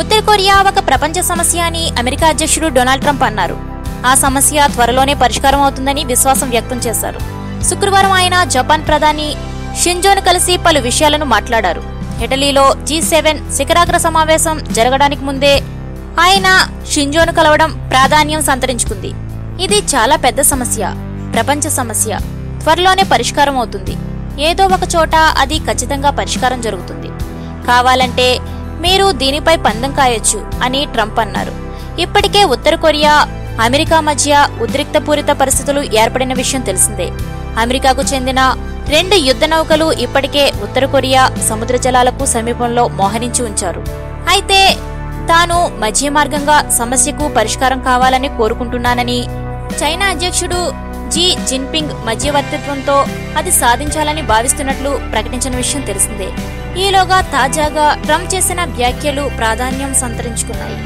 ఉత్తర Korea ఒక ప్రపంచ సమస్య అని అమెరికా అధ్యక్షుడు డొనాల్డ్ ట్రంప్ అన్నారు. ఆ సమస్య త్వరలోనే పరిష్కారం అవుతుందని విశ్వాసం వ్యక్తం చేశారు. శుక్రవారం ఆయన జపాన్ ప్రధాని షింజోను కలిసి పలు విషయాలను మాట్లాడారు. ఇటలీలో G7 శిఖరాగ్ర సమావేశం జరగడానికి ముందే ఆయన షింజోను కలవడం ప్రాధాన్యం సంతరించుకుంది. ఇది చాలా పెద్ద సమస్య, ప్రపంచ సమస్య. త్వరలోనే పరిష్కారం అవుతుంది. ఏదో ఒక చోట అది ఖచ్చితంగా పరిష్కారం జరుగుతుంది. కావాలంటే మీరు దీనిపై పందెం కాయొచ్చు అని ట్రంప్ అన్నారు. ఇప్పటికే ఉత్తర కొరియా, అమెరికా మధ్య ఉద్రిక్తపూరిత పరిస్థితులు ఏర్పడిన విషయం తెలిసిందే. అమెరికాకు చెందిన 2 యుద్ధ నౌకలు ఇప్పటికే ఉత్తర కొరియా సముద్ర జలాలకు సమీపంలో మోహరించి ఉంచారు. అయితే తాను మధ్య మార్గంగా సమస్యకు పరిష్కారం కావాలని కోరుకుంటున్నానని, చైనా అధ్యక్షుడు జీ జిన్పింగ్ మధ్యవర్తిత్వంతో అది సాధించాలని భావిస్తున్నట్లు ప్రకటించిన విషయం తెలిసిందే. ఈలోగా తాజాగా ట్రంప్ చేసిన వ్యాఖ్యలు ప్రాధాన్యం సంతరించుకున్నాయి.